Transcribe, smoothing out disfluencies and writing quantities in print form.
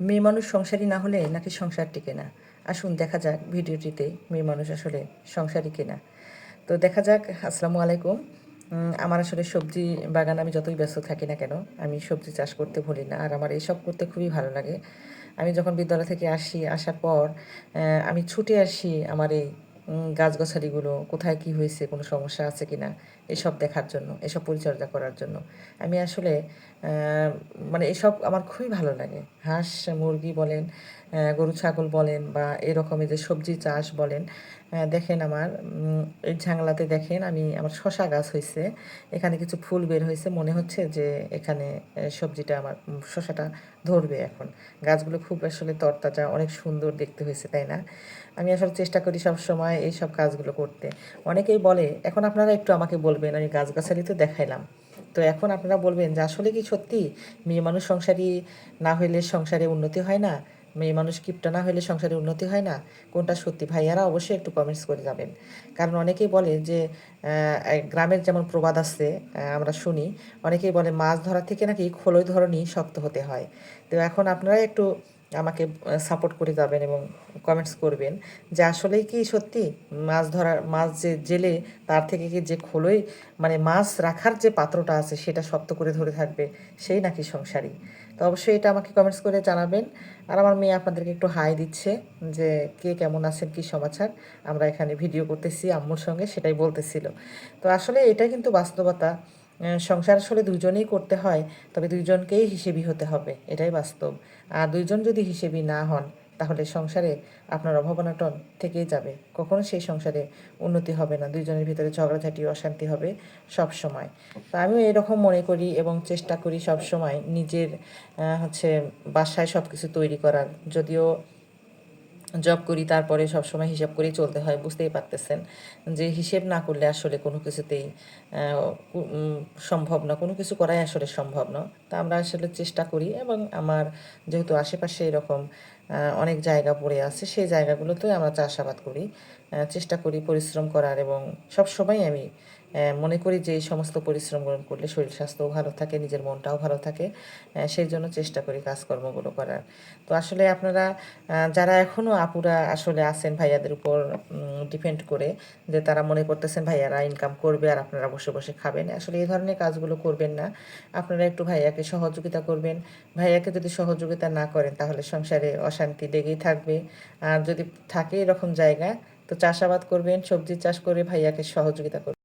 মেয়ে মানুষ সংসারী না হলে নাকি সংসার টিকে না। আসুন দেখা যাক ভিডিওটিতে মেয়ে মানুষ আসলে সংসারী কিনা। তো দেখা যাক। আসসালামু আলাইকুম। আমার আসলে সবজি বাগান, আমি যতই ব্যস্ত থাকি না কেন আমি সবজি চাষ করতে ভুলি না, আর আমার এসব করতে খুবই ভালো লাগে। আমি যখন বিদ্যালয় থেকে আসার পর আমি ছুটে আসি আমার এই গাছগাছালিগুলো কোথায় কি হয়েছে, কোনো সমস্যা আছে কি না এসব দেখার জন্য, এসব পরিচর্যা করার জন্য। আমি আসলে মানে এসব আমার খুবই ভালো লাগে। হাঁস মুরগি বলেন, গরু ছাগল বলেন, বা এরকমের যে সবজি চাষ বলেন। দেখেন আমার এই জাংলাতে দেখেন আমার শশা গাছ হয়েছে। এখানে কিছু ফুল বের হয়েছে, মনে হচ্ছে যে এখানে সবজিটা আমার শশাটা ধরবে এখন। গাছগুলো খুব আসলে তরতাজা, অনেক সুন্দর দেখতে হয়েছে, তাই না? আমি আসলে চেষ্টা করি সব সময় এইসব কাজগুলো করতে। অনেকেই বলে, এখন আপনারা একটু আমাকে বলবেন, আমি গাছগাছালি তো দেখাইলাম, তো এখন আপনারা বলবেন যে আসলে কি সত্যি মেয়ে মানুষ সংসারী না হইলে সংসারে উন্নতি হয় না? মেয়ে মানুষ কিপটা না হইলে সংসারে উন্নতি হয় না? কোনটা সত্যি? ভাইয়ারা অবশ্যই একটু কমেন্টস করে যাবেন। কারণ অনেকেই বলে যে গ্রামের যেমন প্রবাদ আছে, আমরা শুনি, অনেকেই বলে মাছ ধরা থেকে নাকি খোলই ধরনই শক্ত হতে হয়। তো এখন আপনারা একটু আমাকে সাপোর্ট করে যাবেন এবং কমেন্টস করবেন যে আসলেই কি সত্যি মাছ যে জেলে, তার থেকে কি যে খোলই, মানে মাছ রাখার যে পাত্রটা আছে সেটা শক্ত করে ধরে থাকবে, সেই নাকি সংসারী? তো অবশ্যই এটা আমাকে কমেন্টস করে জানাবেন। আর আমার মেয়ে আপনাদেরকে একটু হাই দিচ্ছে যে কে কেমন আছেন, কী সমাচার। আমরা এখানে ভিডিও করতেছি আম্মুর সঙ্গে, সেটাই বলতেছিল। তো আসলে এটা কিন্তু বাস্তবতা। সংসার আসলে দুজনেই করতে হয়, তবে দুইজনকেই হিসেবি হতে হবে, এটাই বাস্তব। আর দুইজন যদি হিসেবি না হন, তাহলে সংসারে আপনার অভাব-অনটন থেকেই যাবে। কখনো সেই সংসারে উন্নতি হবে না, দুইজনের ভিতরে ঝগড়াঝাঁটি অশান্তি হবে সব সময়। তো আমিও এরকম মনে করি এবং চেষ্টা করি সব সময় নিজের হচ্ছে বাসায় সব কিছু তৈরি করার। যদিও জব করি, তারপরে সবসময় হিসাব করেই চলতে হয়, বুঝতেই পারতেছেন যে হিসেব না করলে আসলে কোনো কিছুতেই সম্ভব না, কোনো কিছু করাই আসলে সম্ভব না। তা আমরা আসলে চেষ্টা করি, এবং আমার যেহেতু আশেপাশে এরকম অনেক জায়গা পড়ে আছে, সেই জায়গাগুলোতেই আমরা চাষাবাদ করি। চেষ্টা করি পরিশ্রম করার, এবং সবসময় আমি মনে করি যে এই সমস্ত পরিশ্রমগুলো করলে শরীর স্বাস্থ্যও ভালো থাকে, নিজের মনটাও ভালো থাকে। সেই জন্য চেষ্টা করি কাজকর্মগুলো করার। তো আসলে আপনারা যারা এখনও আপুরা আসলে আছেন ভাইয়াদের উপর ডিপেন্ড করে, যে তারা মনে করতেছেন ভাইয়ারা ইনকাম করবে আর আপনারা বসে বসে খাবেন, আসলে এই ধরনের কাজগুলো করবেন না। আপনারা একটু ভাইয়াকে সহযোগিতা করবেন। ভাইয়াকে যদি সহযোগিতা না করেন, তাহলে সংসারে অশান্তি লেগেই থাকবে। আর যদি থাকে এরকম জায়গা, তো চাষাবাদ করবেন, সবজি চাষ করে ভাইয়াকে সহযোগিতা করবেন।